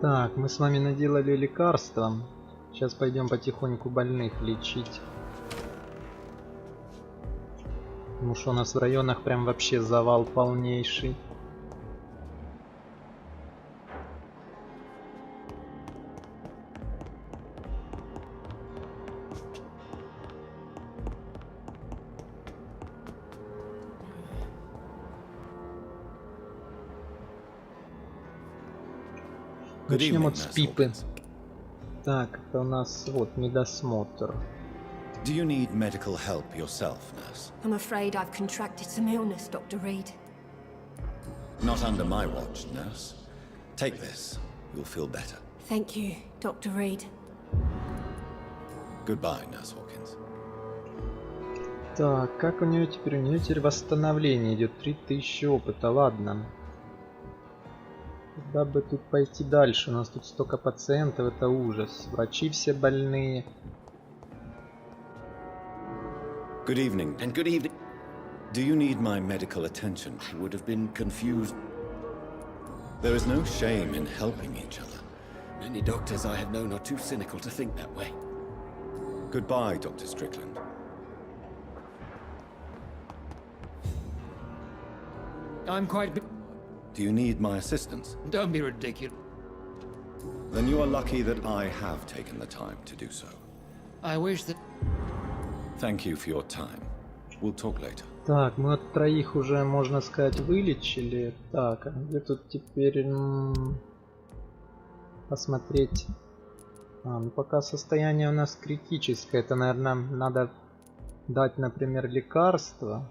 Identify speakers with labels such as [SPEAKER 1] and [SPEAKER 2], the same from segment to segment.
[SPEAKER 1] Так, мы с вами наделали лекарства. Сейчас пойдем потихоньку больных лечить. Потому что у нас в районах прям вообще завал полнейший. Начнем вот с Пипы. Так, это у нас вот медосмотр.
[SPEAKER 2] Do you need medical help yourself, nurse?
[SPEAKER 3] I'm afraid I've contracted some illness, Dr. Reed.
[SPEAKER 2] Not under my watch, nurse. Take this. You'll feel better.
[SPEAKER 3] Thank you, Dr. Reed.
[SPEAKER 2] Goodbye, Nurse Hawkins.
[SPEAKER 1] Так, как у нее теперь? У нее теперь восстановление идет. 3000 опыта, ладно. Куда бы тут пойти дальше? У нас тут столько пациентов, это ужас. Врачи все больные.
[SPEAKER 2] Good evening. And good evening. Do you need my medical attention? I would have been confused. There is no shame in helping each other.
[SPEAKER 4] Many doctors I have known are too cynical to think that way.
[SPEAKER 2] Goodbye, Dr. Strickland.
[SPEAKER 4] I'm quite...
[SPEAKER 2] Do you need my assistance?
[SPEAKER 4] Don't be ridiculous.
[SPEAKER 2] Then you are lucky that I have taken the time to do so.
[SPEAKER 4] I wish that...
[SPEAKER 2] Thank you for your time. We'll talk later.
[SPEAKER 1] Так, мы от троих уже, можно сказать, вылечили. Так, а где тут теперь посмотреть? Ну пока состояние у нас критическое. Это, наверное, надо дать, например, лекарство.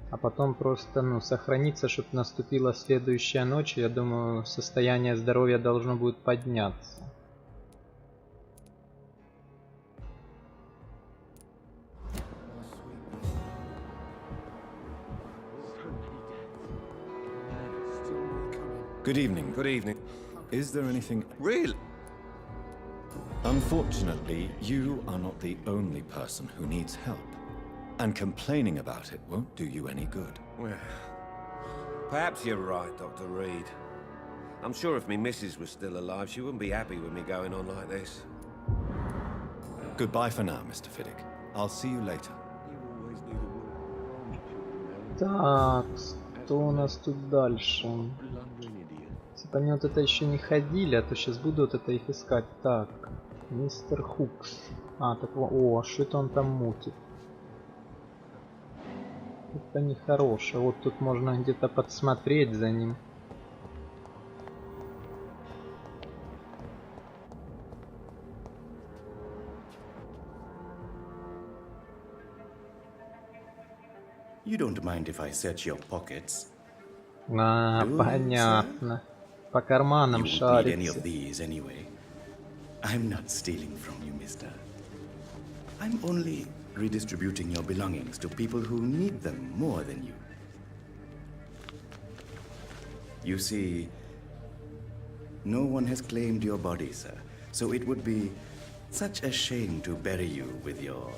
[SPEAKER 1] А потом просто, сохраниться, чтобы наступила следующая ночь. Я думаю, состояние здоровья должно будет подняться.
[SPEAKER 2] Good evening.
[SPEAKER 4] Good evening.
[SPEAKER 2] Is there anything...
[SPEAKER 4] Really?
[SPEAKER 2] Unfortunately, you are not the only person who needs help. And complaining about it won't do you any good.
[SPEAKER 5] Well, perhaps you're right, Dr. Reed. I'm sure if me missus was still alive, she wouldn't be happy with me going on like this.
[SPEAKER 2] Goodbye for now, Mr. Fiddick. I'll see you later.
[SPEAKER 1] Так, что у нас тут дальше? Если бы они вот это еще не ходили, а то сейчас буду вот это их искать. Так, мистер Хукс. Так, о, что это он там мутит? Это нехорошее. Вот тут можно где-то подсмотреть за ним.
[SPEAKER 6] You don't mind if I search your pockets?
[SPEAKER 1] Понятно. По карманам
[SPEAKER 6] You won't need any
[SPEAKER 1] шарится.
[SPEAKER 6] of these anyway. I'm not stealing from you, mister. I'm only redistributing your belongings to people who need them more than you. You see, no one has claimed your body, sir, so it would be such a shame to bury you with your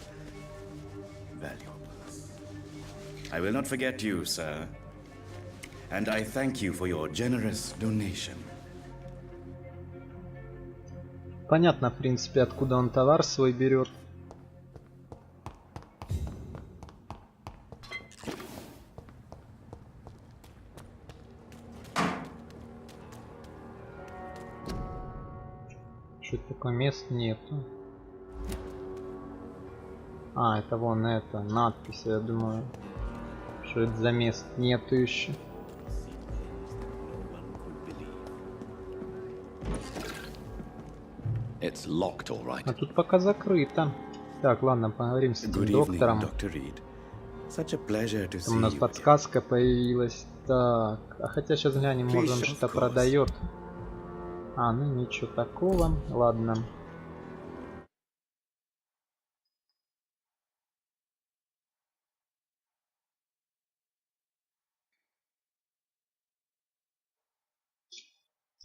[SPEAKER 6] valuables. I will not forget you, sir, and I thank you for your generous donation.
[SPEAKER 1] Понятно, в принципе, откуда он товар свой берет. Что такое, мест нету. Это вон это, надпись, я думаю. Что это за мест нету еще.
[SPEAKER 2] It's locked, all right.
[SPEAKER 1] А тут пока закрыто. Так, ладно, поговорим с этим
[SPEAKER 6] Good
[SPEAKER 1] доктором.
[SPEAKER 6] evening, Dr. Reed. Such a pleasure to see
[SPEAKER 1] Там у нас
[SPEAKER 6] you
[SPEAKER 1] подсказка появилась. Так, хотя сейчас глянем, может он
[SPEAKER 6] Please,
[SPEAKER 1] что-то
[SPEAKER 6] of course.
[SPEAKER 1] продает. Ну ничего такого. Ладно.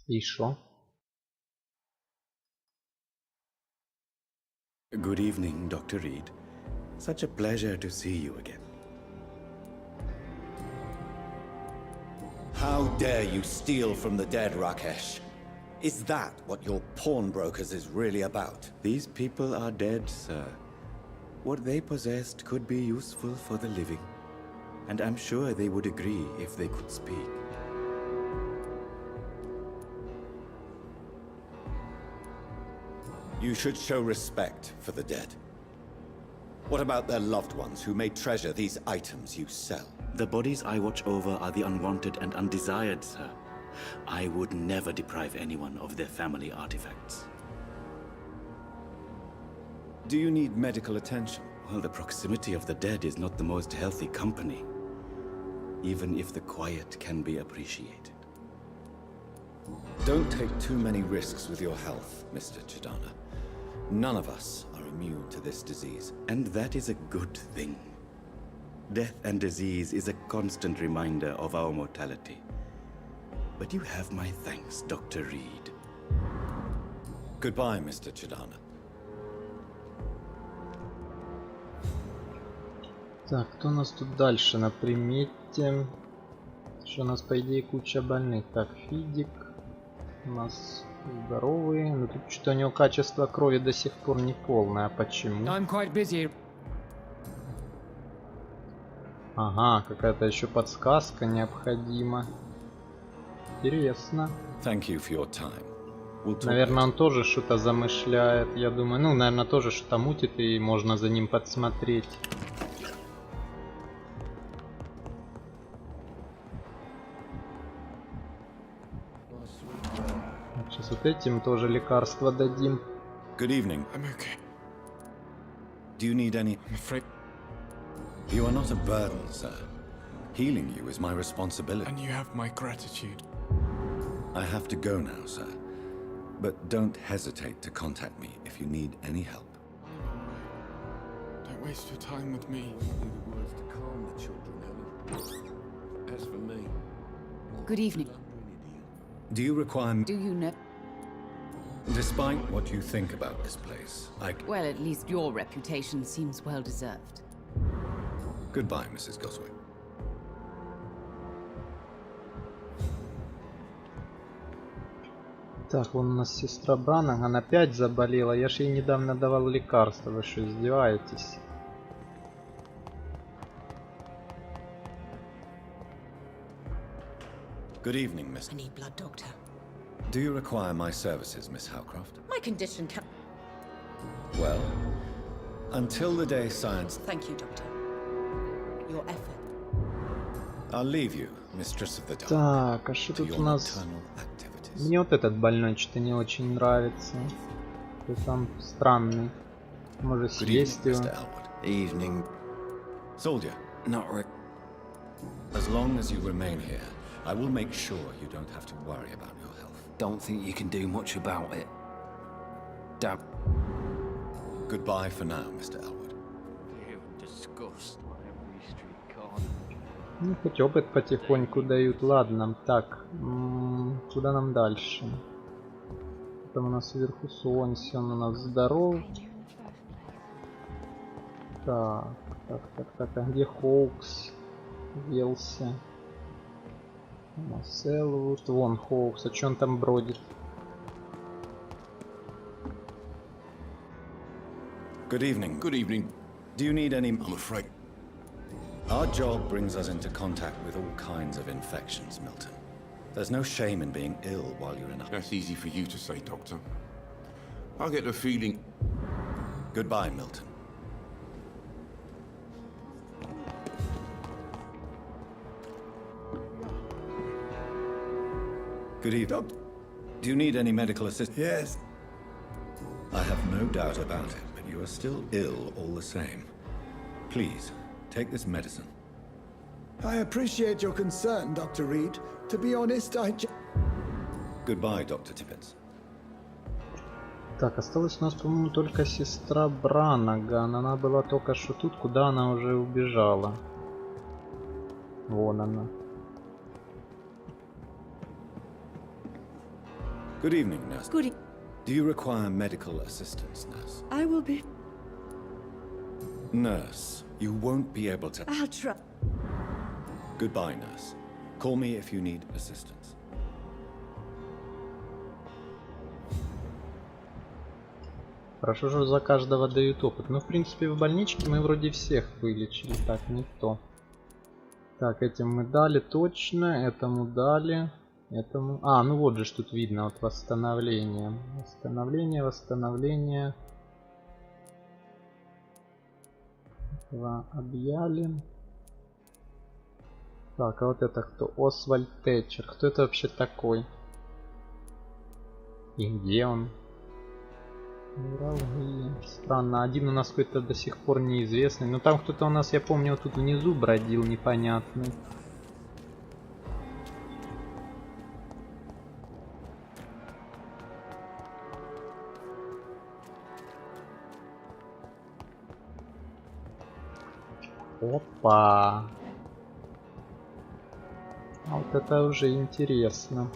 [SPEAKER 1] И шо?
[SPEAKER 6] Good evening, Dr. Reed. Such a pleasure to see you again.
[SPEAKER 2] How dare you steal from the dead, Rakesh? Is that what your pawnbrokers is really about?
[SPEAKER 6] These people are dead, sir. What they possessed could be useful for the living. And I'm sure they would agree if they could speak.
[SPEAKER 2] You should show respect for the dead. What about their loved ones who may treasure these items you sell?
[SPEAKER 6] The bodies I watch over are the unwanted and undesired, sir. I would never deprive anyone of their family artifacts.
[SPEAKER 2] Do you need medical attention?
[SPEAKER 6] Well, the proximity of the dead is not the most healthy company, even if the quiet can be appreciated.
[SPEAKER 2] Don't take too many risks with your health, Mr. Chidana. None of us are immune to this disease.
[SPEAKER 6] And that is a good thing. Death and disease is a constant reminder of our mortality. But you have my thanks, Dr. Reed.
[SPEAKER 2] Goodbye, Mr. Chidana.
[SPEAKER 1] Так, кто у нас тут дальше на примете? Что у нас, по идее, куча больных. Так, Фидик. У нас здоровые. Но тут что-то у него качество крови до сих пор не полное. А почему?
[SPEAKER 7] I'm quite busy.
[SPEAKER 1] Ага, какая-то еще подсказка необходима. Интересно.
[SPEAKER 2] Thank you for your time. We'll talk
[SPEAKER 1] Наверное,
[SPEAKER 2] later.
[SPEAKER 1] он тоже что-то замышляет. Я думаю, ну, наверное, тоже что-то мутит, и можно за ним подсмотреть. Сейчас вот этим тоже лекарство дадим.
[SPEAKER 2] Good evening.
[SPEAKER 7] I'm okay.
[SPEAKER 2] Do you need any...
[SPEAKER 7] I'm afraid.
[SPEAKER 2] You are not a burden, sir. Healing you is my responsibility.
[SPEAKER 7] And you have my gratitude.
[SPEAKER 2] I have to go now, sir. But don't hesitate to contact me if you need any help.
[SPEAKER 7] Don't waste your time with me.
[SPEAKER 5] The words to calm the children, Helen. As for me,
[SPEAKER 8] Good evening.
[SPEAKER 2] Do you require...
[SPEAKER 8] Do you know?
[SPEAKER 2] Despite what you think about this place,
[SPEAKER 8] Well, at least your reputation seems well deserved.
[SPEAKER 2] Goodbye, Mrs. Goswick.
[SPEAKER 1] Так, вон у нас сестра Бранаган опять заболела. Я же ей недавно давал лекарство. Вы что, издеваетесь?
[SPEAKER 2] Good evening, Miss.
[SPEAKER 3] I need blood, Doctor.
[SPEAKER 2] Do you require my services, Miss Howcroft?
[SPEAKER 3] My condition can...
[SPEAKER 2] Well, until the day science...
[SPEAKER 3] Thank you, Doctor. Your effort.
[SPEAKER 2] I'll leave you, Mistress of the Dark,
[SPEAKER 1] Так, а что
[SPEAKER 2] to
[SPEAKER 1] тут
[SPEAKER 2] your
[SPEAKER 1] у нас?
[SPEAKER 2] nocturnal activities.
[SPEAKER 1] Мне вот этот больной что-то не очень нравится. Ты там странный. Может
[SPEAKER 2] Good
[SPEAKER 1] съесть
[SPEAKER 2] evening,
[SPEAKER 1] его.
[SPEAKER 2] Mr. Elwood.
[SPEAKER 4] Evening.
[SPEAKER 2] Soldier,
[SPEAKER 4] Not re-
[SPEAKER 2] as long as you remain here, I will make sure you don't have to worry about your health.
[SPEAKER 4] Don't think you can do much about it. Damn.
[SPEAKER 2] Goodbye for now, Mr. Elwood.
[SPEAKER 4] Disgust on every street corner.
[SPEAKER 1] Ну, хоть опыт потихоньку дают. Ладно, так. Куда нам дальше? Там у нас вверху Сонси, он у нас здоров. Так. А где Хоукс? Делся. У нас Элвуд. Вон Хоукс. А чё он там бродит?
[SPEAKER 2] Good evening.
[SPEAKER 9] Good evening.
[SPEAKER 2] Do you need any...
[SPEAKER 9] I'm afraid.
[SPEAKER 2] Our job brings us into contact with all kinds of infections, Milton. There's no shame in being ill while you're in a...
[SPEAKER 9] That's easy for you to say, Doctor. I get the feeling...
[SPEAKER 2] Goodbye, Milton. Good evening. Do you need any medical assistance?
[SPEAKER 9] Yes.
[SPEAKER 2] I have no doubt about it, but you are still ill all the same. Please, take this medicine.
[SPEAKER 10] I appreciate your concern, Dr. Reed. To be honest,
[SPEAKER 2] Goodbye, Dr. Tippett.
[SPEAKER 1] Так, осталась у нас, по-моему, только сестра Бранаган. Она была только что тут, куда она уже убежала. Вон она.
[SPEAKER 2] Good evening, nurse.
[SPEAKER 3] Good
[SPEAKER 2] Do you require medical assistance, nurse?
[SPEAKER 3] I will be...
[SPEAKER 2] Nurse, you won't be able to...
[SPEAKER 3] I'll try.
[SPEAKER 2] Goodbye, nurse. Call me if you need assistance.
[SPEAKER 1] Хорошо, что за каждого дают опыт. Ну, в принципе, в больничке мы вроде всех вылечили. Так, не то. Так, этим мы дали точно. Этому дали. Этому... А, ну вот же тут видно. Вот восстановление. Восстановление. Этого объяли. Так, а вот это кто? Освальд Тэтчер. Кто это вообще такой? И где он? Странно, один у нас какой-то до сих пор неизвестный. Но там кто-то у нас, я помню, вот тут внизу бродил непонятный. Опа! А вот это уже интересно.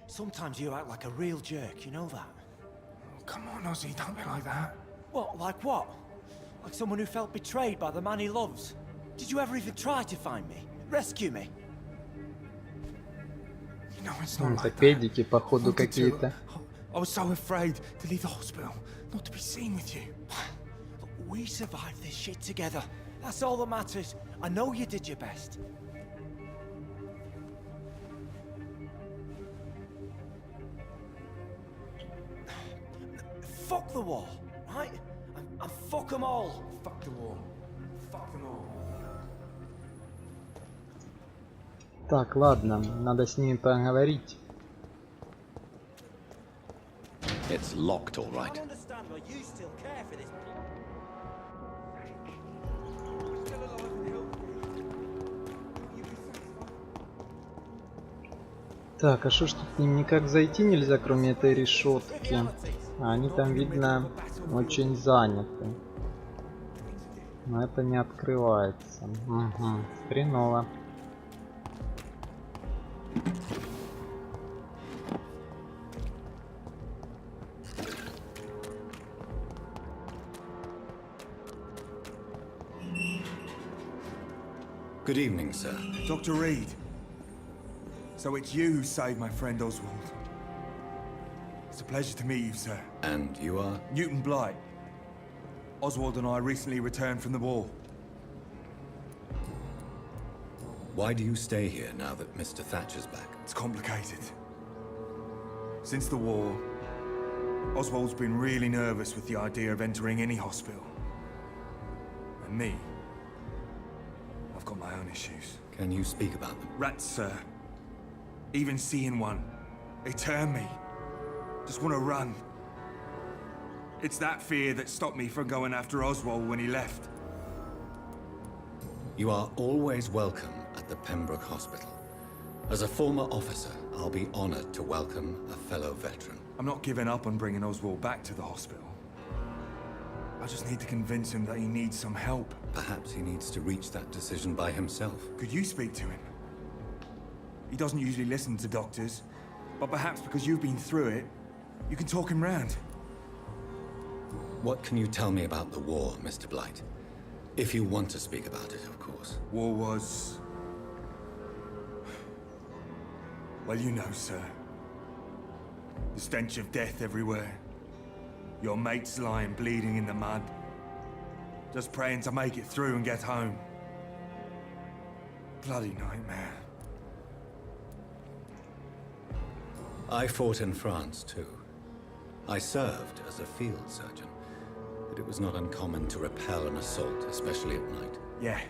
[SPEAKER 11] Sometimes you act like a real jerk, you know that?
[SPEAKER 7] Oh, come on, Ozzy, don't be like that.
[SPEAKER 11] What, like what? Like someone who felt betrayed by the man he loves? Did you ever even try to find me? Rescue me?
[SPEAKER 7] You know it's not like
[SPEAKER 1] педики,
[SPEAKER 7] that.
[SPEAKER 1] походу, какие-то.
[SPEAKER 7] I was so afraid to leave the hospital, not to be seen with you.
[SPEAKER 11] Look, we survived this shit together. That's all that matters. I know you did your best. Fuck the war, right? And fuck them all.
[SPEAKER 7] Fuck the war. Fuck them all.
[SPEAKER 1] Так, ладно, надо с ними поговорить.
[SPEAKER 2] It's locked, all right.
[SPEAKER 11] I understand why you still care for this.
[SPEAKER 1] Так, а что ж тут к ним никак зайти нельзя, кроме этой решетки? А они там, видно, очень заняты. Но это не открывается. Угу, хреново.
[SPEAKER 2] Good evening, sir.
[SPEAKER 12] Dr. Reed. So it's you who saved my friend Oswald. It's a pleasure to meet you, sir.
[SPEAKER 2] And you are?
[SPEAKER 12] Newton Blight. Oswald and I recently returned from the war.
[SPEAKER 2] Why do you stay here now that Mr. Thatcher's back?
[SPEAKER 12] It's complicated. Since the war, Oswald's been really nervous with the idea of entering any hospital. And me, I've got my own issues.
[SPEAKER 2] Can you speak about them?
[SPEAKER 12] Rats, sir. Even seeing one, they turn me. Just want to run. It's that fear that stopped me from going after Oswald when he left.
[SPEAKER 2] You are always welcome at the Pembroke Hospital. As a former officer, I'll be honored to welcome a fellow veteran.
[SPEAKER 12] I'm not giving up on bringing Oswald back to the hospital. I just need to convince him that he needs some help.
[SPEAKER 2] Perhaps he needs to reach that decision by himself.
[SPEAKER 12] Could you speak to him? He doesn't usually listen to doctors, but perhaps because you've been through it, you can talk him round.
[SPEAKER 2] What can you tell me about the war, Mr. Blight? If you want to speak about it, of course.
[SPEAKER 12] War was... well, you know, sir. The stench of death everywhere. Your mates lying bleeding in the mud. Just praying to make it through and get home. Bloody nightmare.
[SPEAKER 2] I fought in France, too. I served as a field surgeon, but it was not uncommon to repel an assault, especially at night.
[SPEAKER 12] Yeah.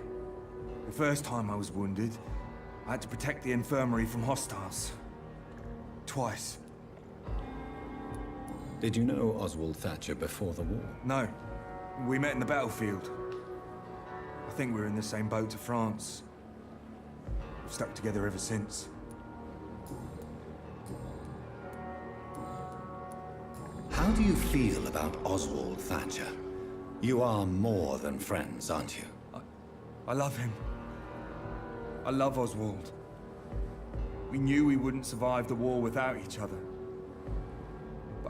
[SPEAKER 12] The first time I was wounded, I had to protect the infirmary from hostiles. Twice.
[SPEAKER 2] Did you know Oswald Thatcher before the war?
[SPEAKER 12] No. We met in the battlefield. I think we were in the same boat to France. We've stuck together ever since.
[SPEAKER 2] How do you feel about Oswald Thatcher? You are more than friends, aren't you?
[SPEAKER 12] I love him. I love Oswald. We knew we wouldn't survive the war without each other.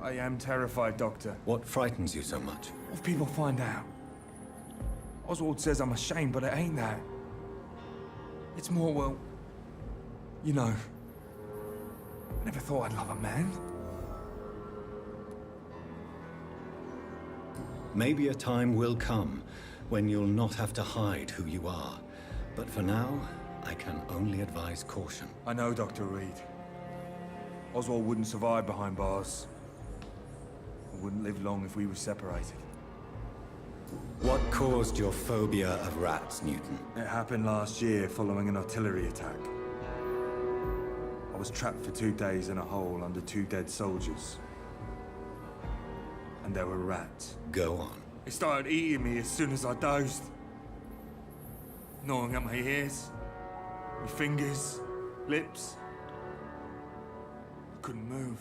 [SPEAKER 12] I am terrified, Doctor.
[SPEAKER 2] What frightens you so much?
[SPEAKER 12] What if people find out? Oswald says I'm ashamed, but it ain't that. It's more, well, you know, I never thought I'd love a man.
[SPEAKER 2] Maybe a time will come when you'll not have to hide who you are. But for now, I can only advise caution.
[SPEAKER 12] I know, Dr. Reed. Oswald wouldn't survive behind bars. I wouldn't live long if we were separated.
[SPEAKER 2] What caused your phobia of rats, Newton?
[SPEAKER 12] It happened last year following an artillery attack. I was trapped for 2 days in a hole under 2 dead soldiers. And there were rats.
[SPEAKER 2] Go on.
[SPEAKER 12] They started eating me as soon as I dozed. Gnawing at my ears, my fingers, lips. I couldn't move.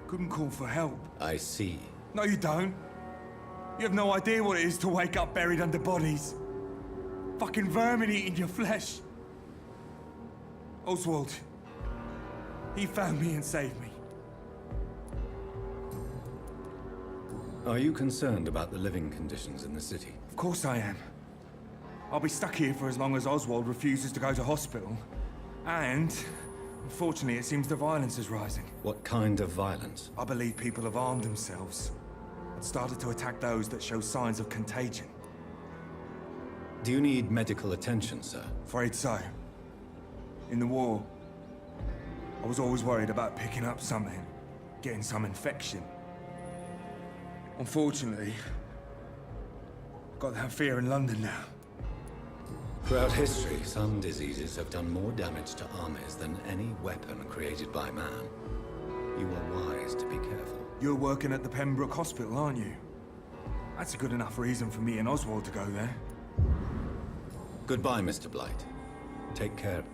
[SPEAKER 12] Couldn't call for help.
[SPEAKER 2] I see.
[SPEAKER 12] No, you don't. You have no idea what it is to wake up buried under bodies. Fucking vermin eating your flesh. Oswald. He found me and saved me.
[SPEAKER 2] Are you concerned about the living conditions in the city?
[SPEAKER 12] Of course I am. I'll be stuck here for as long as Oswald refuses to go to hospital. And, unfortunately, it seems the violence is rising.
[SPEAKER 2] What kind of violence?
[SPEAKER 12] I believe people have armed themselves and started to attack those that show signs of contagion.
[SPEAKER 2] Do you need medical attention, sir?
[SPEAKER 12] Afraid so. In the war, I was always worried about picking up something, getting some infection. Unfortunately, I've got that fear in London now.
[SPEAKER 2] Throughout history, some diseases have done more damage to armies than any weapon created by man. You are wise to be careful.
[SPEAKER 12] You're working at the Pembroke Hospital, aren't you? That's a good enough reason for me and Oswald to go there.
[SPEAKER 2] Goodbye, Mr. Blight. Take care.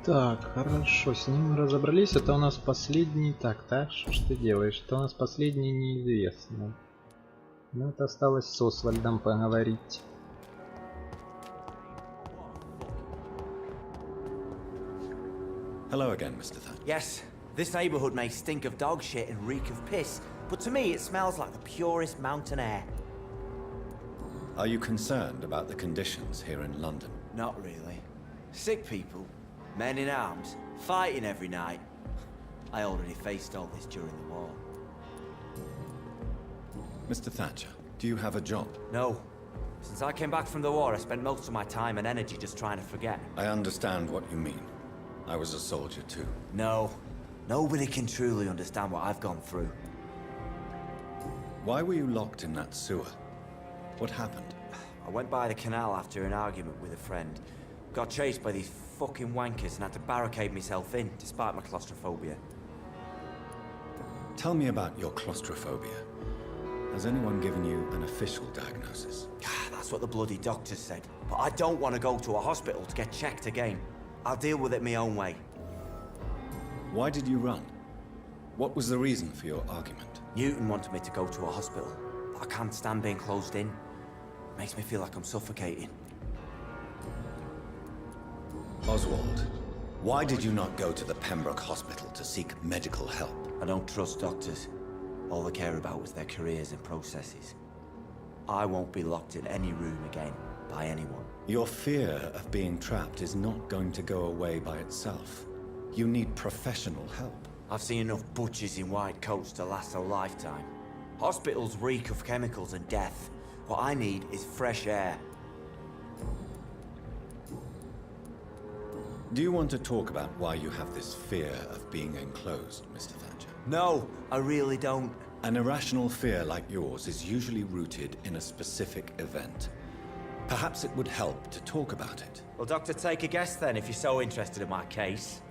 [SPEAKER 1] Так, хорошо, с ним разобрались. Это у нас последний... Так, что ж ты делаешь? Это у нас последний неизвестный. Ну, это осталось с Освальдом поговорить.
[SPEAKER 2] Hello again, Mr. Thatcher.
[SPEAKER 11] Yes, this neighborhood may stink of dog shit and reek of piss, but to me it smells like the purest mountain air.
[SPEAKER 2] Are you concerned about the conditions here in London?
[SPEAKER 11] Not really. Sick people, men in arms, fighting every night. I already faced all this during the war.
[SPEAKER 2] Mr. Thatcher, do you have a job?
[SPEAKER 11] No. Since I came back from the war, I spent most of my time and energy just trying to forget.
[SPEAKER 2] I understand what you mean. I was a soldier too.
[SPEAKER 11] No. Nobody can truly understand what I've gone through.
[SPEAKER 2] Why were you locked in that sewer? What happened?
[SPEAKER 11] I went by the canal after an argument with a friend. Got chased by these fucking wankers and had to barricade myself in, despite my claustrophobia.
[SPEAKER 2] Tell me about your claustrophobia. Has anyone given you an official diagnosis?
[SPEAKER 11] That's what the bloody doctor said. But I don't want to go to a hospital to get checked again. I'll deal with it my own way.
[SPEAKER 2] Why did you run? What was the reason for your argument?
[SPEAKER 11] Newton wanted me to go to a hospital, but I can't stand being closed in. It makes me feel like I'm suffocating.
[SPEAKER 2] Oswald, why did you not go to the Pembroke Hospital to seek medical help?
[SPEAKER 11] I don't trust doctors. All they care about was their careers and processes. I won't be locked in any room again by anyone.
[SPEAKER 2] Your fear of being trapped is not going to go away by itself. You need professional help.
[SPEAKER 11] I've seen enough butchers in white coats to last a lifetime. Hospitals reek of chemicals and death. What I need is fresh air.
[SPEAKER 2] Do you want to talk about why you have this fear of being enclosed, Mr. Thatcher?
[SPEAKER 11] No, I really don't.
[SPEAKER 2] An irrational fear like yours is usually rooted in a specific event. Perhaps it would help to talk about it.
[SPEAKER 11] Well, Doctor, take a guess then, if you're so interested in my case.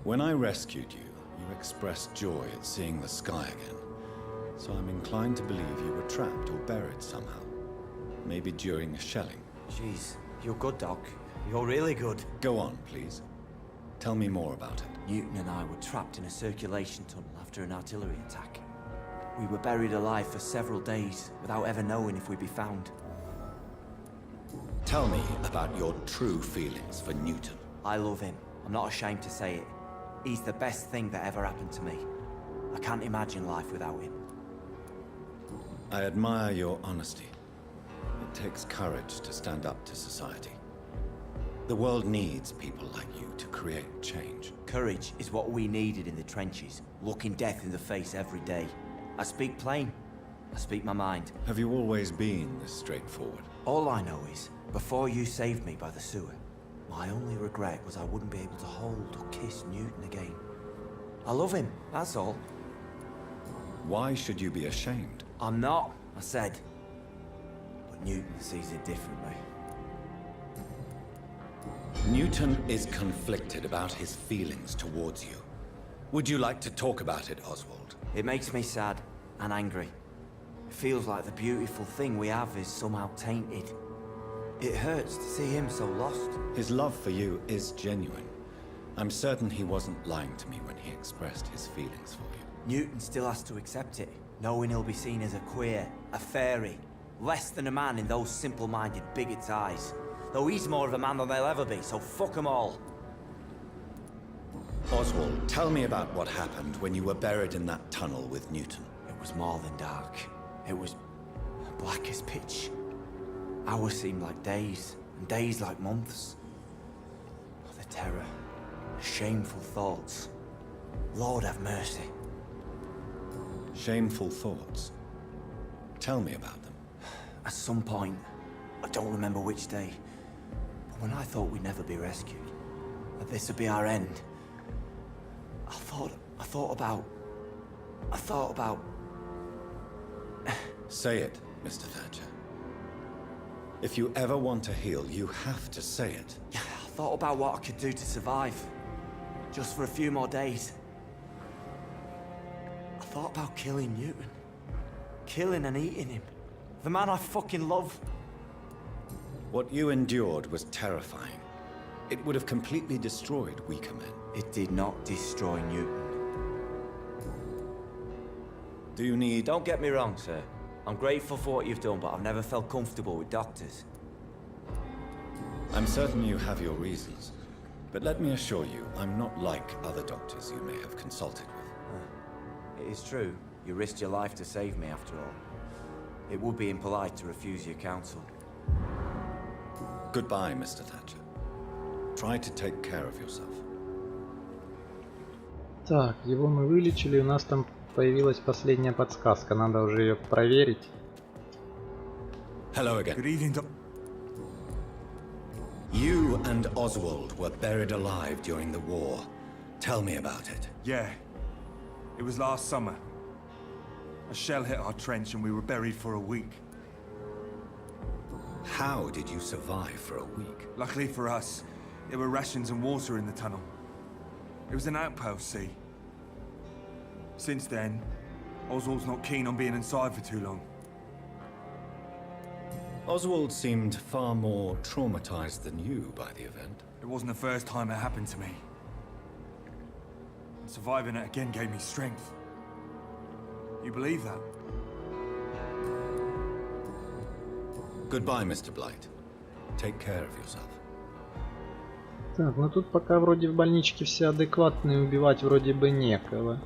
[SPEAKER 2] When I rescued you, you expressed joy at seeing the sky again. So I'm inclined to believe you were trapped or buried somehow. Maybe during a shelling.
[SPEAKER 11] Jeez, you're good, Doc. You're really good.
[SPEAKER 2] Go on, please. Tell me more about it.
[SPEAKER 11] Newton and I were trapped in a circulation tunnel after an artillery attack. We were buried alive for several days without ever knowing if we'd be found.
[SPEAKER 2] Tell me about your true feelings for Newton.
[SPEAKER 11] I love him. I'm not ashamed to say it. He's the best thing that ever happened to me. I can't imagine life without him.
[SPEAKER 2] I admire your honesty. It takes courage to stand up to society. The world needs people like you to create change.
[SPEAKER 11] Courage is what we needed in the trenches, looking death in the face every day. I speak plain. I speak my mind.
[SPEAKER 2] Have you always been this straightforward?
[SPEAKER 11] All I know is, before you saved me by the sewer, my only regret was I wouldn't be able to hold or kiss Newton again. I love him, that's all.
[SPEAKER 2] Why should you be ashamed?
[SPEAKER 11] I'm not, I said. But Newton sees it differently.
[SPEAKER 2] Newton is conflicted about his feelings towards you. Would you like to talk about it, Oswald?
[SPEAKER 11] It makes me sad and angry. It feels like the beautiful thing we have is somehow tainted. It hurts to see him so lost.
[SPEAKER 2] His love for you is genuine. I'm certain he wasn't lying to me when he expressed his feelings for you.
[SPEAKER 11] Newton still has to accept it, knowing he'll be seen as a queer, a fairy, less than a man in those simple-minded bigots' eyes. Though he's more of a man than they'll ever be, so fuck them all.
[SPEAKER 2] Oswald, tell me about what happened when you were buried in that tunnel with Newton.
[SPEAKER 11] It was more than dark. It was black as pitch. Hours seemed like days, and days like months. The terror, the shameful thoughts. Lord have mercy.
[SPEAKER 2] Shameful thoughts? Tell me about them.
[SPEAKER 11] At some point, I don't remember which day, but when I thought we'd never be rescued, that this would be our end, I thought about...
[SPEAKER 2] Say it, Mr. Thatcher. If you ever want to heal, you have to say it.
[SPEAKER 11] I thought about what I could do to survive. Just for a few more days. I thought about killing Newton. Killing and eating him. The man I fucking love.
[SPEAKER 2] What you endured was terrifying. It would have completely destroyed weaker men.
[SPEAKER 11] It did not destroy Newton.
[SPEAKER 2] Do you need...
[SPEAKER 11] Don't get me wrong, sir. I'm grateful for what you've done, but I've never felt comfortable with doctors.
[SPEAKER 2] I'm certain you have your reasons. But let me assure you, I'm not like other doctors you may have consulted with.
[SPEAKER 11] It is true. You risked your life to save me, after all. It would be impolite to refuse your counsel.
[SPEAKER 2] Goodbye, Mr. Thatcher. Try to take care of yourself.
[SPEAKER 1] Так, его мы вылечили, у нас там появилась последняя подсказка, надо уже ее проверить.
[SPEAKER 2] Hello again.
[SPEAKER 12] Good evening, Doc.
[SPEAKER 2] You and Oswald were buried alive during the war. Tell me about it.
[SPEAKER 12] Yeah. It was last summer. A shell hit our trench and we were buried for a week.
[SPEAKER 2] How did you survive for a week?
[SPEAKER 12] Luckily for us, there were rations and water in the tunnel. It was an outpost, see? Since then, Oswald's not keen on being inside for too long.
[SPEAKER 2] Oswald seemed far more traumatized than you by the event.
[SPEAKER 12] It wasn't the first time it happened to me. Surviving it again gave me strength. You believe that?
[SPEAKER 2] Goodbye, Mr. Blight. Take care of yourself.
[SPEAKER 1] Так, ну тут пока вроде в больничке все адекватные, убивать вроде бы некого.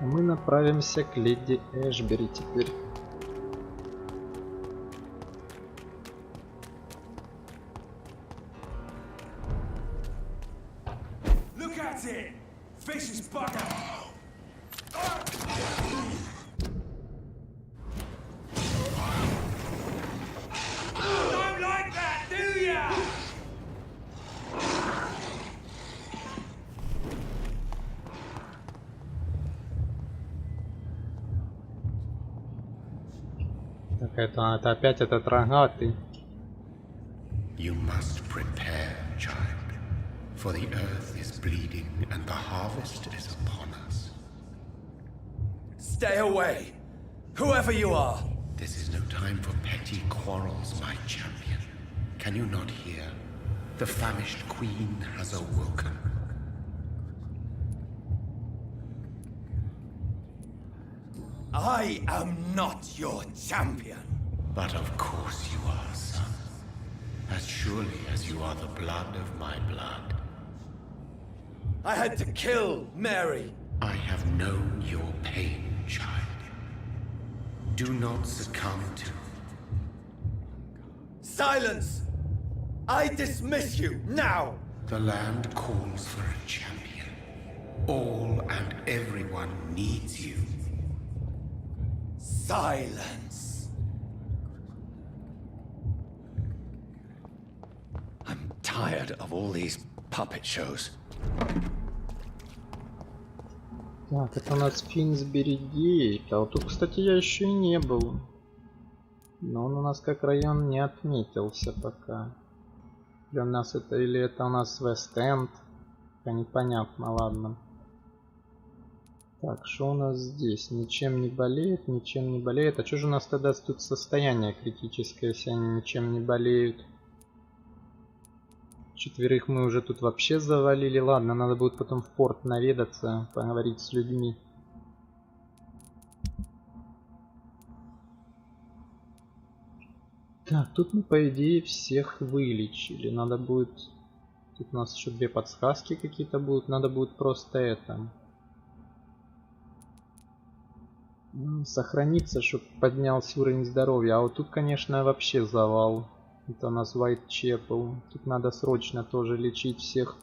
[SPEAKER 1] Мы направимся к леди Эшбери теперь.
[SPEAKER 12] Look at it! Vicious bugger! Don't like that, do ya?
[SPEAKER 1] Так, это опять этот рогатый.
[SPEAKER 13] You must prepare, child, for the earth is bleeding and the harvest is upon us.
[SPEAKER 2] Stay away! Whoever you are!
[SPEAKER 13] This is no time for petty quarrels, my champion. Can you not hear? The famished queen has awoken.
[SPEAKER 4] I am not your champion.
[SPEAKER 13] But of course you are, son. As surely as you are the blood of my blood.
[SPEAKER 4] I had to kill Mary.
[SPEAKER 13] I have known your pain, child. Do not succumb to...
[SPEAKER 4] Silence! I dismiss you, now!
[SPEAKER 13] The land calls for a champion. All and everyone needs you.
[SPEAKER 4] Silence!
[SPEAKER 5] I'm tired of all these puppet shows.
[SPEAKER 1] Так, это у нас Финсбери Гейт. А вот тут, кстати, я еще и не был. Но он у нас как район не отметился пока. Или у нас это, или это у нас Вест-Энд. Пока непонятно, ладно. Так, что у нас здесь? Ничем не болеет, ничем не болеет. А что же у нас тогда тут состояние критическое, если они ничем не болеют? Четверых мы уже тут вообще завалили. Ладно, надо будет потом в порт наведаться, поговорить с людьми. Так, тут мы по идее всех вылечили. Надо будет... Тут у нас еще две подсказки какие-то будут. Надо будет просто это... сохраниться, чтобы поднялся уровень здоровья. А вот тут, конечно, вообще завал. Это у нас Whitechapel. Тут надо срочно тоже лечить всех.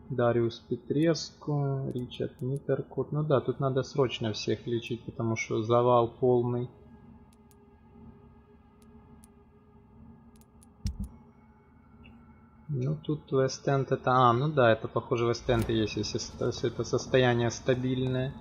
[SPEAKER 1] Дариус Петреску, Ричард Миттеркот. Ну да, тут надо срочно всех лечить, потому что завал полный. Ну тут Вест-Энд это... А, ну да, это похоже Вест-Энд и есть, если это состояние стабильное.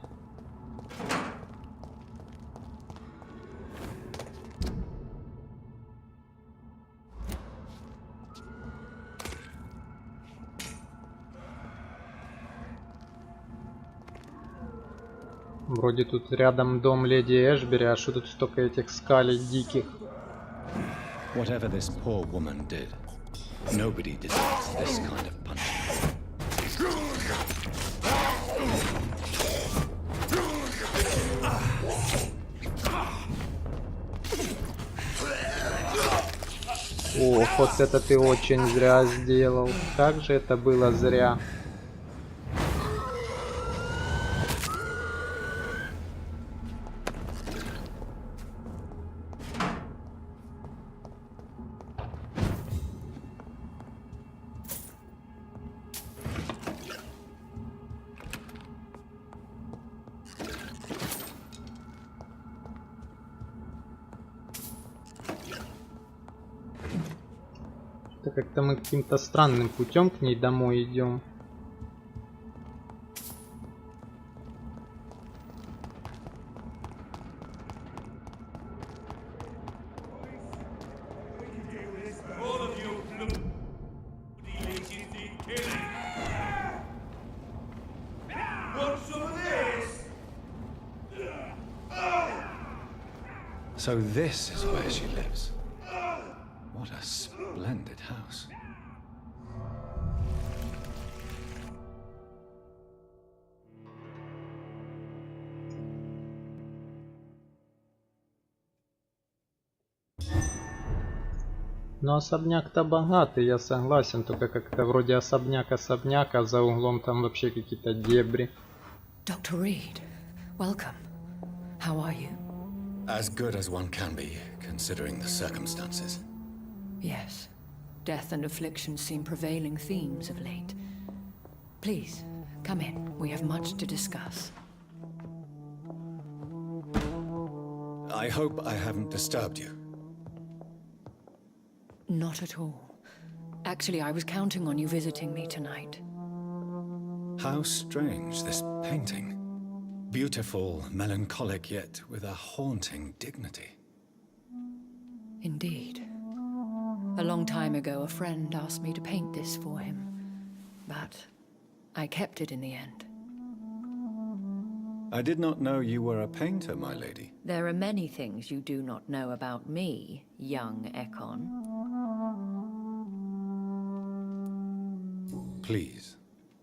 [SPEAKER 1] Вроде тут рядом дом леди Эшбери, а что тут столько этих скалей диких?
[SPEAKER 2] Whatever this poor woman did, nobody deserves this kind of punishment.
[SPEAKER 1] Ох, вот это ты очень зря сделал. Как же это было зря. Как-то мы каким-то странным путем к ней домой идем.
[SPEAKER 2] So this is where she lives. What a splendid house.
[SPEAKER 1] Но особняк-то богатый, я согласен, только как-то вроде особняк, а за углом там вообще какие-то дебри.
[SPEAKER 3] Dr. Reed, welcome. How are you?
[SPEAKER 2] As good as one can be, considering the circumstances.
[SPEAKER 3] Yes. Death and affliction seem prevailing themes of late. Please, come in. We have much to discuss.
[SPEAKER 2] I hope I haven't disturbed you.
[SPEAKER 3] Not at all. Actually, I was counting on you visiting me tonight.
[SPEAKER 2] How strange, this painting. Beautiful, melancholic, yet with a haunting dignity.
[SPEAKER 3] Indeed. A long time ago, a friend asked me to paint this for him, but I kept it in the end.
[SPEAKER 2] I did not know you were a painter, my lady.
[SPEAKER 3] There are many things you do not know about me, young Ekon.
[SPEAKER 2] Please,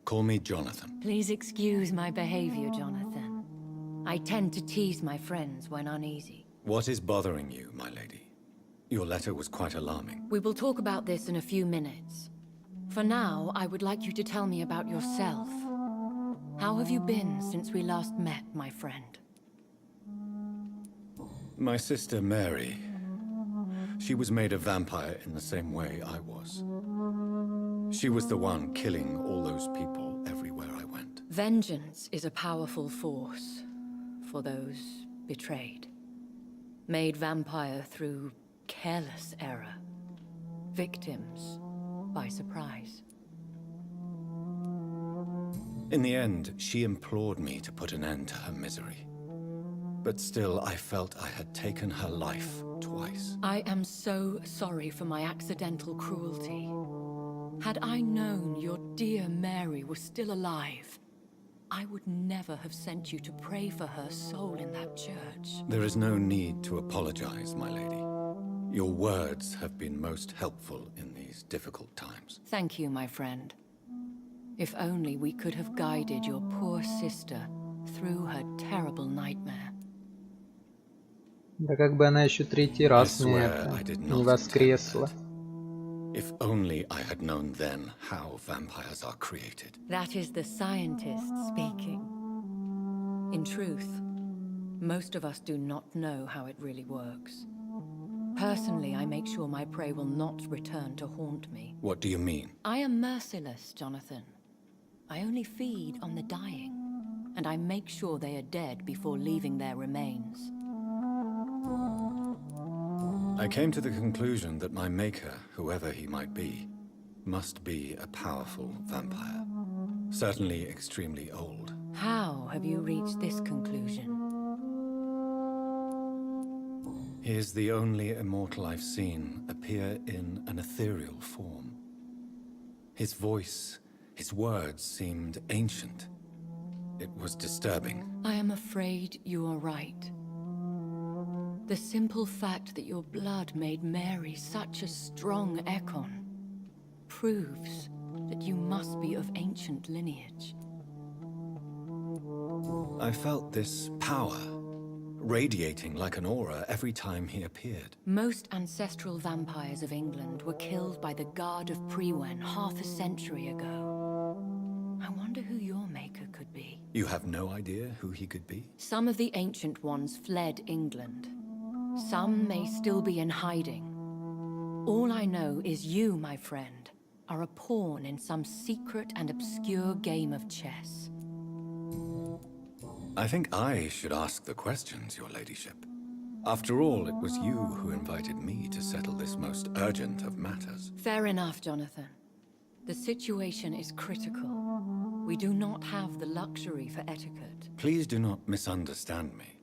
[SPEAKER 2] call me Jonathan.
[SPEAKER 3] Please excuse my behavior, Jonathan. I tend to tease my friends when uneasy.
[SPEAKER 2] What is bothering you, my lady? Your letter was quite alarming.
[SPEAKER 3] We will talk about this in a few minutes. For now, I would like you to tell me about yourself. How have you been since we last met, my friend?
[SPEAKER 2] My sister Mary. She was made a vampire in the same way I was. She was the one killing all those people everywhere I went.
[SPEAKER 3] Vengeance is a powerful force for those betrayed. Made vampire through careless error. Victims by surprise.
[SPEAKER 2] In the end, she implored me to put an end to her misery. But still, I felt I had taken her life twice.
[SPEAKER 3] I am so sorry for my accidental cruelty. Had I known your dear Mary was still alive, I would never have sent you to pray for her soul in that church.
[SPEAKER 2] There is no need to apologize, my lady. Your words have been most helpful in these difficult times.
[SPEAKER 3] Thank you, my friend. If only we could have guided your poor sister through her terrible nightmare.
[SPEAKER 1] Да как бы она еще третий раз мне это не воскресла.
[SPEAKER 2] If only I had known then how vampires are created.
[SPEAKER 3] That is the scientist speaking. In truth, most of us do not know how it really works. Personally, I make sure my prey will not return to haunt me.
[SPEAKER 2] What do you mean?
[SPEAKER 3] I am merciless, Jonathan. I only feed on the dying, and I make sure they are dead before leaving their remains.
[SPEAKER 2] I came to the conclusion that my maker, whoever he might be, must be a powerful vampire. Certainly extremely old.
[SPEAKER 3] How have you reached this conclusion?
[SPEAKER 2] He is the only immortal I've seen appear in an ethereal form. His voice, his words seemed ancient. It was disturbing.
[SPEAKER 3] I am afraid you are right. The simple fact that your blood made Mary such a strong Ekon proves that you must be of ancient lineage.
[SPEAKER 2] I felt this power, radiating like an aura every time he appeared.
[SPEAKER 3] Most ancestral vampires of England were killed by the Guard of Prewen half a century ago. I wonder who your maker could be.
[SPEAKER 2] You have no idea who he could be?
[SPEAKER 3] Some of the ancient ones fled England. Some may still be in hiding. All I know is you, my friend, are a pawn in some secret and obscure game of chess.
[SPEAKER 2] I think I should ask the questions, your ladyship. After all, it was you who invited me to settle this most urgent of matters.
[SPEAKER 3] Fair enough, Jonathan. The situation is critical. We do not have the luxury for etiquette.
[SPEAKER 2] Please do not misunderstand me.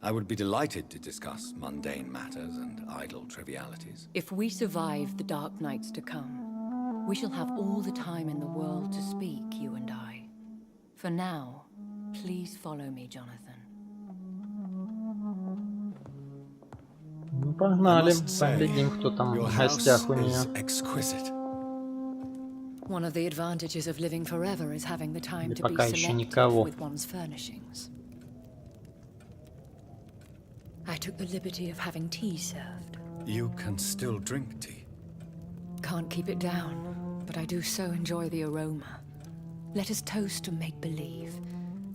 [SPEAKER 2] I would be delighted to discuss mundane matters and idle trivialities.
[SPEAKER 3] If we survive the dark nights to come, we shall have all the time in the world to speak, you and I. For now, please follow me, Jonathan.
[SPEAKER 1] Ну, погнали, поглядим, кто там в гостях у нее.
[SPEAKER 3] One of the advantages of living forever is having the time to be
[SPEAKER 1] пока еще
[SPEAKER 3] selective
[SPEAKER 1] никого.
[SPEAKER 3] with one's furnishings. I took the liberty of having tea served.
[SPEAKER 2] You can still drink tea.
[SPEAKER 3] Can't keep it down, but I do so enjoy the aroma. Let us toast to make-believe.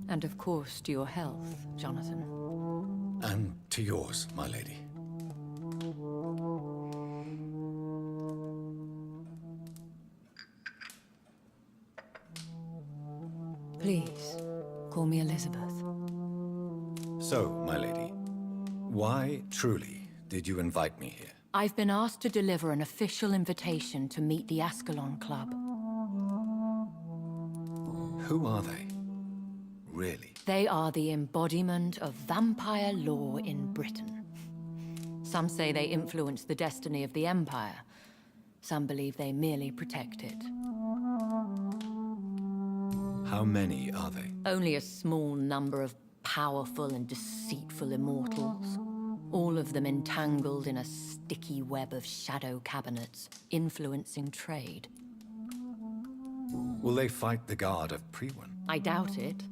[SPEAKER 3] And of course to your health, Jonathan.
[SPEAKER 2] And to yours, my lady.
[SPEAKER 3] Please, call me Elizabeth.
[SPEAKER 2] So, my lady, why truly did you invite me here?
[SPEAKER 3] I've been asked to deliver an official invitation to meet the Ascalon Club.
[SPEAKER 2] Who are they? Really?
[SPEAKER 3] They are the embodiment of vampire law in Britain. Some say they influence the destiny of the Empire. Some believe they merely protect it.
[SPEAKER 2] How many are they?
[SPEAKER 3] Only a small number of powerful and deceitful immortals. All of them entangled in a sticky web of shadow cabinets, influencing trade.
[SPEAKER 2] Will they fight the guard of Priwen?
[SPEAKER 3] I doubt it.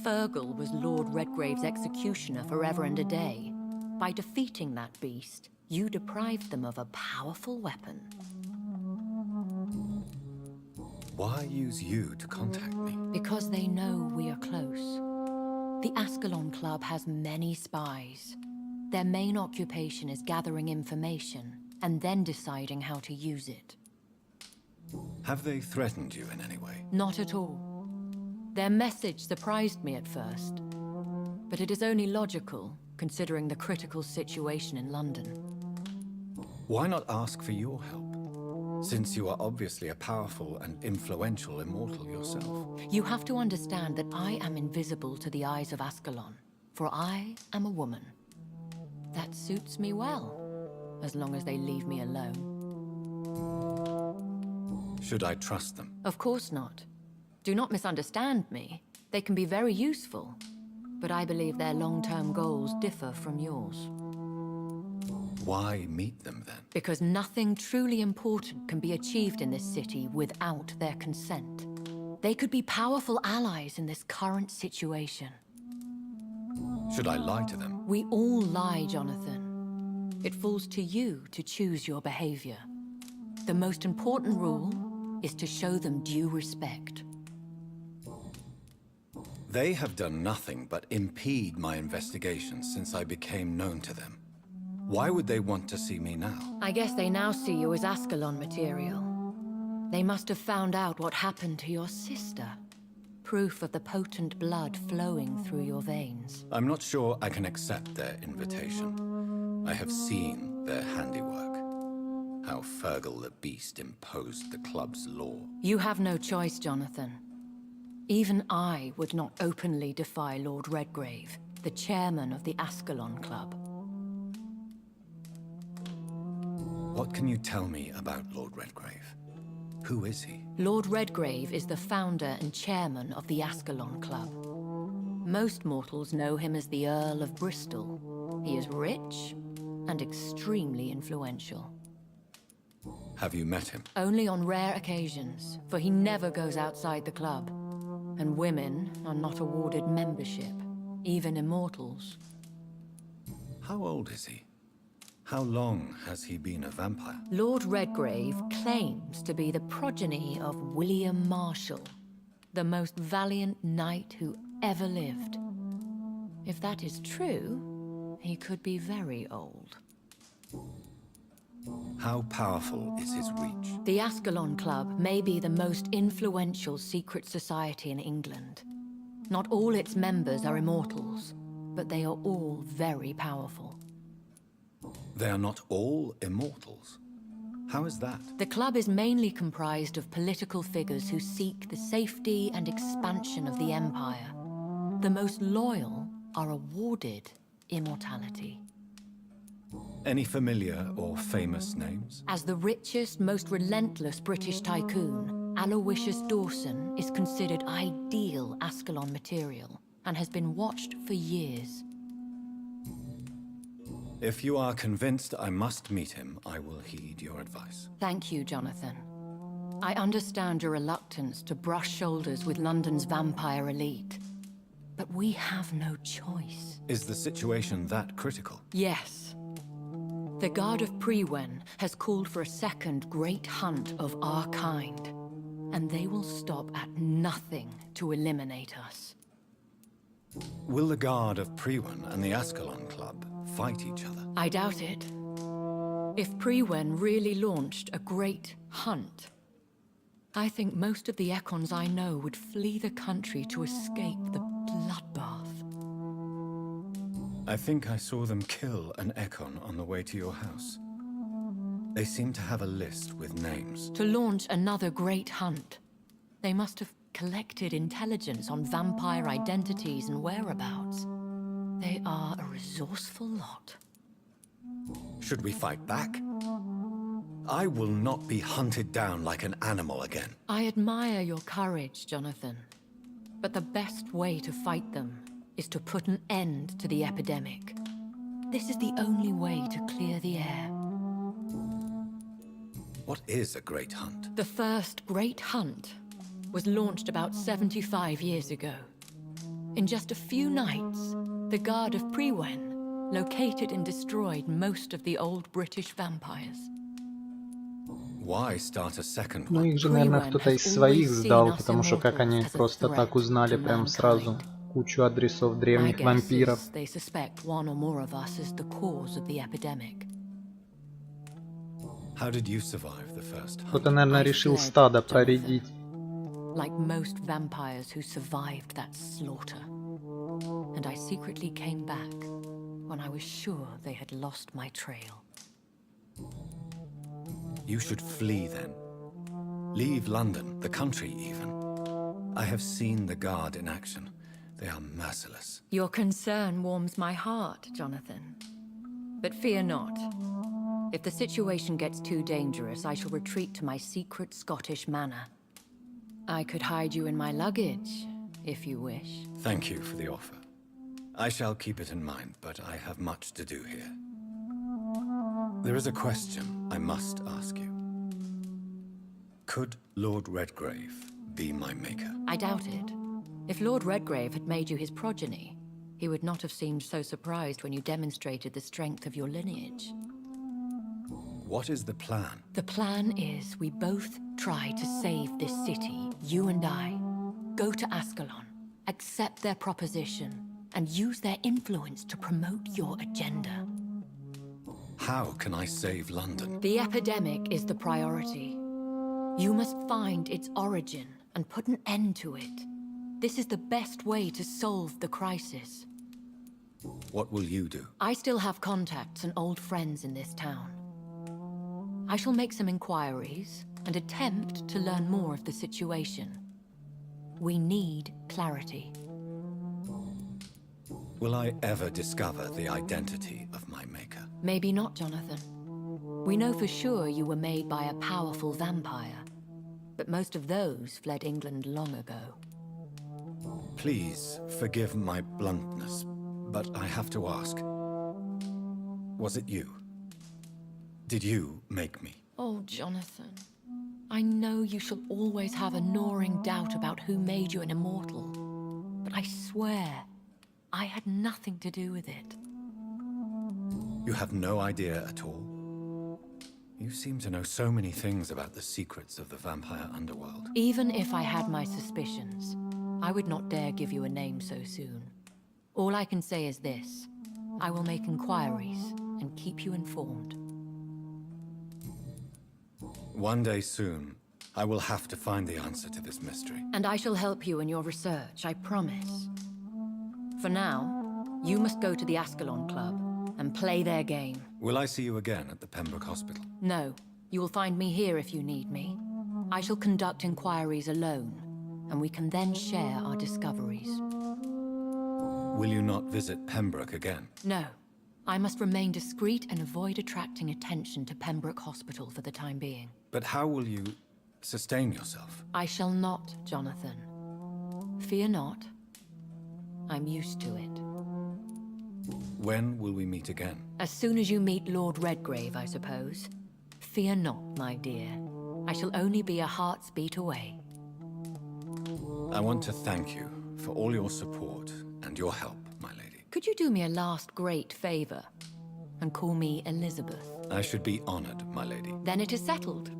[SPEAKER 3] Fergal was Lord Redgrave's executioner forever and a day. By defeating that beast, you deprived them of a powerful weapon.
[SPEAKER 2] Why use you to contact me?
[SPEAKER 3] Because they know we are close. The Ascalon Club has many spies. Their main occupation is gathering information and then deciding how to use it.
[SPEAKER 2] Have they threatened you in any way?
[SPEAKER 3] Not at all. Their message surprised me at first, but it is only logical, considering the critical situation in London.
[SPEAKER 2] Why not ask for your help? Since you are obviously a powerful and influential immortal yourself.
[SPEAKER 3] You have to understand that I am invisible to the eyes of Ascalon, for I am a woman. That suits me well, as long as they leave me alone.
[SPEAKER 2] Should I trust them?
[SPEAKER 3] Of course not. Do not misunderstand me. They can be very useful, but I believe their long-term goals differ from yours.
[SPEAKER 2] Why meet them then?
[SPEAKER 3] Because nothing truly important can be achieved in this city without their consent. They could be powerful allies in this current situation.
[SPEAKER 2] Should I lie to them?
[SPEAKER 3] We all lie, Jonathan. It falls to you to choose your behavior. The most important rule is to show them due respect.
[SPEAKER 2] They have done nothing but impede my investigations since I became known to them. Why would they want to see me now?
[SPEAKER 3] I guess they now see you as Ascalon material. They must have found out what happened to your sister. Proof of the potent blood flowing through your veins.
[SPEAKER 2] I'm not sure I can accept their invitation. I have seen their handiwork. How Fergal the Beast imposed the club's law.
[SPEAKER 3] You have no choice, Jonathan. Even I would not openly defy Lord Redgrave, the chairman of the Ascalon Club.
[SPEAKER 2] What can you tell me about Lord Redgrave? Who is he?
[SPEAKER 3] Lord Redgrave is the founder and chairman of the Ascalon Club. Most mortals know him as the Earl of Bristol. He is rich and extremely influential.
[SPEAKER 2] Have you met him?
[SPEAKER 3] Only on rare occasions, for he never goes outside the club. And women are not awarded membership, even immortals.
[SPEAKER 2] How old is he? How long has he been a vampire?
[SPEAKER 3] Lord Redgrave claims to be the progeny of William Marshall, the most valiant knight who ever lived. If that is true, he could be very old.
[SPEAKER 2] How powerful is his reach?
[SPEAKER 3] The Ascalon Club may be the most influential secret society in England. Not all its members are immortals, but they are all very powerful.
[SPEAKER 2] They are not all immortals. How is that?
[SPEAKER 3] The club is mainly comprised of political figures who seek the safety and expansion of the Empire. The most loyal are awarded immortality.
[SPEAKER 2] Any familiar or famous names?
[SPEAKER 3] As the richest, most relentless British tycoon, Aloysius Dawson is considered ideal Ascalon material and has been watched for years.
[SPEAKER 2] If you are convinced I must meet him, I will heed your advice.
[SPEAKER 3] Thank you, Jonathan. I understand your reluctance to brush shoulders with London's vampire elite, but we have no choice.
[SPEAKER 2] Is the situation that critical?
[SPEAKER 3] Yes. The Guard of Priwen has called for a second great hunt of our kind, and they will stop at nothing to eliminate us.
[SPEAKER 2] Will the Guard of Priwen and the Ascalon Club fight each other?
[SPEAKER 3] I doubt it. If Priwen really launched a great hunt, I think most of the Econs I know would flee the country to escape the bloodbath.
[SPEAKER 2] I think I saw them kill an Econ on the way to your house. They seem to have a list with names.
[SPEAKER 3] To launch another great hunt, they must have collected intelligence on vampire identities and whereabouts. They are a resourceful lot.
[SPEAKER 2] Should we fight back? I will not be hunted down like an animal again.
[SPEAKER 3] I admire your courage, Jonathan. But the best way to fight them is to put an end to the epidemic. This is the only way to clear the air.
[SPEAKER 2] What is a great hunt?
[SPEAKER 3] The first great hunt was launched about 75 years ago. In just a few nights, the Guard of Priwen located and destroyed most of the old British vampires.
[SPEAKER 2] Why start a second
[SPEAKER 1] Ну
[SPEAKER 2] one?
[SPEAKER 1] их же, наверное, кто-то из своих сдал, потому что как они просто так узнали прям сразу кучу адресов древних вампиров.
[SPEAKER 3] They suspect one or more of us is the cause of the epidemic.
[SPEAKER 2] How did you survive the first hunt?
[SPEAKER 1] Кто-то, наверное, решил стадо проредить.
[SPEAKER 3] Like most vampires who survived that slaughter. And I secretly came back when I was sure they had lost my trail.
[SPEAKER 2] You should flee then. Leave London, the country even. I have seen the Guard in action. They are merciless.
[SPEAKER 3] Your concern warms my heart, Jonathan. But fear not. If the situation gets too dangerous, I shall retreat to my secret Scottish manor. I could hide you in my luggage, if you wish.
[SPEAKER 2] Thank you for the offer. I shall keep it in mind, but I have much to do here. There is a question I must ask you. Could Lord Redgrave be my maker?
[SPEAKER 3] I doubt it. If Lord Redgrave had made you his progeny, he would not have seemed so surprised when you demonstrated the strength of your lineage.
[SPEAKER 2] What is the plan?
[SPEAKER 3] The plan is we both try to save this city, you and I. Go to Ascalon, accept their proposition, and use their influence to promote your agenda.
[SPEAKER 2] How can I save London?
[SPEAKER 3] The epidemic is the priority. You must find its origin and put an end to it. This is the best way to solve the crisis.
[SPEAKER 2] What will you do?
[SPEAKER 3] I still have contacts and old friends in this town. I shall make some inquiries and attempt to learn more of the situation. We need clarity.
[SPEAKER 2] Will I ever discover the identity of my maker?
[SPEAKER 3] Maybe not, Jonathan. We know for sure you were made by a powerful vampire, but most of those fled England long ago.
[SPEAKER 2] Please forgive my bluntness, but I have to ask. Was it you? Did you make me?
[SPEAKER 3] Oh, Jonathan. I know you shall always have a gnawing doubt about who made you an immortal, but I swear, I had nothing to do with it.
[SPEAKER 2] You have no idea at all? You seem to know so many things about the secrets of the vampire underworld.
[SPEAKER 3] Even if I had my suspicions, I would not dare give you a name so soon. All I can say is this. I will make inquiries and keep you informed.
[SPEAKER 2] One day soon, I will have to find the answer to this mystery.
[SPEAKER 3] And I shall help you in your research, I promise. For now, you must go to the Ascalon Club and play their game.
[SPEAKER 2] Will I see you again at the Pembroke Hospital?
[SPEAKER 3] No. You will find me here if you need me. I shall conduct inquiries alone, and we can then share our discoveries.
[SPEAKER 2] Will you not visit Pembroke again?
[SPEAKER 3] No. I must remain discreet and avoid attracting attention to Pembroke Hospital for the time being.
[SPEAKER 2] But how will you sustain yourself?
[SPEAKER 3] I shall not, Jonathan. Fear not. I'm used to it.
[SPEAKER 2] When will we meet again?
[SPEAKER 3] As soon as you meet Lord Redgrave, I suppose. Fear not, my dear. I shall only be a heart's beat away.
[SPEAKER 2] I want to thank you for all your support and your help, my lady.
[SPEAKER 3] Could you do me a last great favor and call me Elizabeth?
[SPEAKER 2] I should be honored, my lady.
[SPEAKER 3] Then it is settled.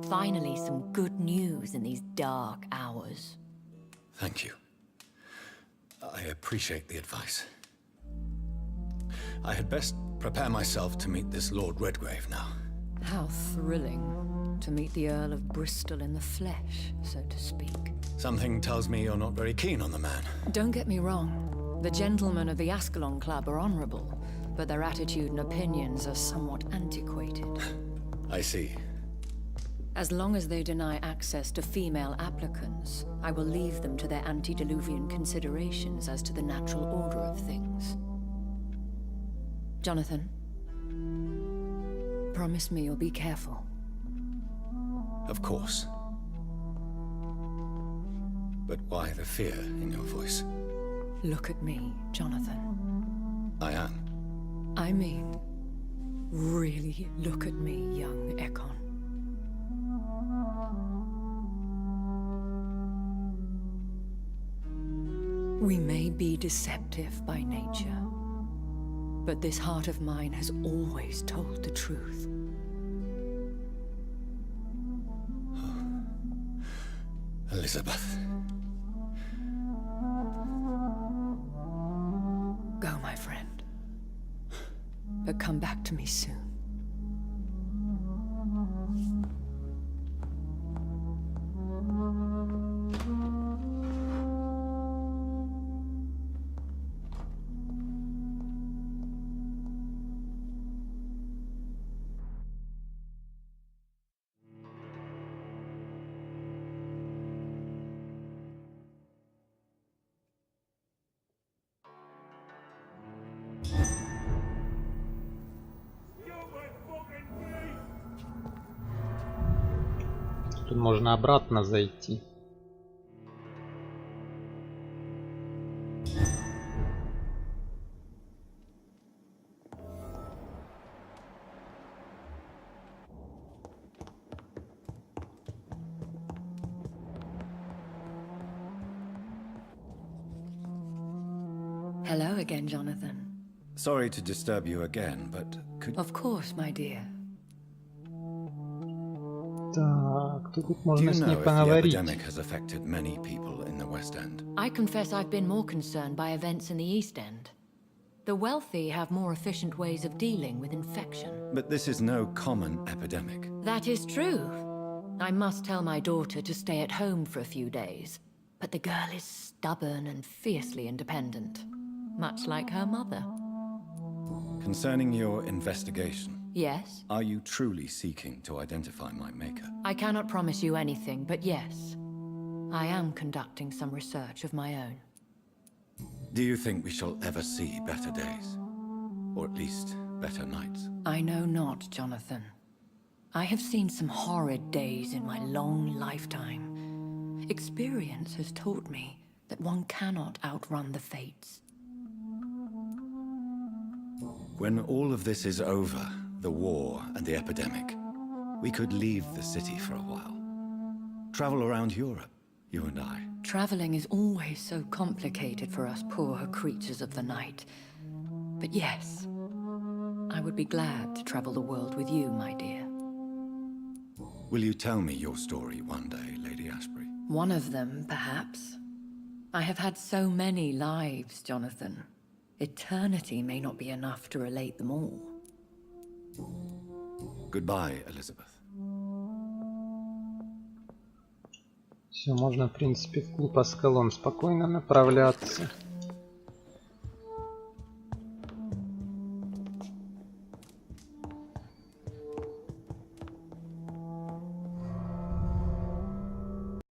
[SPEAKER 3] Finally, some good news in these dark hours.
[SPEAKER 2] Thank you. I appreciate the advice. I had best prepare myself to meet this Lord Redgrave now.
[SPEAKER 3] How thrilling to meet the Earl of Bristol in the flesh, so to speak.
[SPEAKER 2] Something tells me you're not very keen on the man.
[SPEAKER 3] Don't get me wrong. The gentlemen of the Ascalon Club are honorable, but their attitude and opinions are somewhat antiquated.
[SPEAKER 2] I see.
[SPEAKER 3] As long as they deny access to female applicants, I will leave them to their antediluvian considerations as to the natural order of things. Jonathan, promise me you'll be careful.
[SPEAKER 2] Of course. But why the fear in your voice?
[SPEAKER 3] Look at me, Jonathan.
[SPEAKER 2] I am.
[SPEAKER 3] I mean, really look at me, young Ekon. We may be deceptive by nature, but this heart of mine has always told the truth.
[SPEAKER 2] Elizabeth.
[SPEAKER 3] Go, my friend. But come back to me soon.
[SPEAKER 1] Тут можно обратно зайти.
[SPEAKER 3] Hello again, Jonathan.
[SPEAKER 2] Sorry to disturb you again, but could...
[SPEAKER 3] Of course, my dear.
[SPEAKER 1] Так, тут
[SPEAKER 2] Do
[SPEAKER 1] можно
[SPEAKER 2] you
[SPEAKER 1] с
[SPEAKER 2] know
[SPEAKER 1] ней
[SPEAKER 2] if the
[SPEAKER 1] поговорить.
[SPEAKER 2] epidemic has affected many people in the West End?
[SPEAKER 3] I confess I've been more concerned by events in the East End. The wealthy have more efficient ways of dealing with infection.
[SPEAKER 2] But this is no common epidemic.
[SPEAKER 3] That is true. I must tell my daughter to stay at home for a few days. But the girl is stubborn and fiercely independent. Much like her mother.
[SPEAKER 2] Concerning your investigation,
[SPEAKER 3] Yes?
[SPEAKER 2] are you truly seeking to identify my maker?
[SPEAKER 3] I cannot promise you anything, but yes. I am conducting some research of my own.
[SPEAKER 2] Do you think we shall ever see better days? Or at least better nights?
[SPEAKER 3] I know not, Jonathan. I have seen some horrid days in my long lifetime. Experience has taught me that one cannot outrun the fates.
[SPEAKER 2] When all of this is over, the war and the epidemic, we could leave the city for a while. Travel around Europe, you and I.
[SPEAKER 3] Traveling is always so complicated for us poor creatures of the night. But yes, I would be glad to travel the world with you, my dear.
[SPEAKER 2] Will you tell me your story one day, Lady Ashbury?
[SPEAKER 3] One of them, perhaps. I have had so many lives, Jonathan. Eternity may not be enough to relate them all.
[SPEAKER 2] Goodbye, Elizabeth.
[SPEAKER 1] Все, можно, в принципе, в клуб Аскалон спокойно направляться.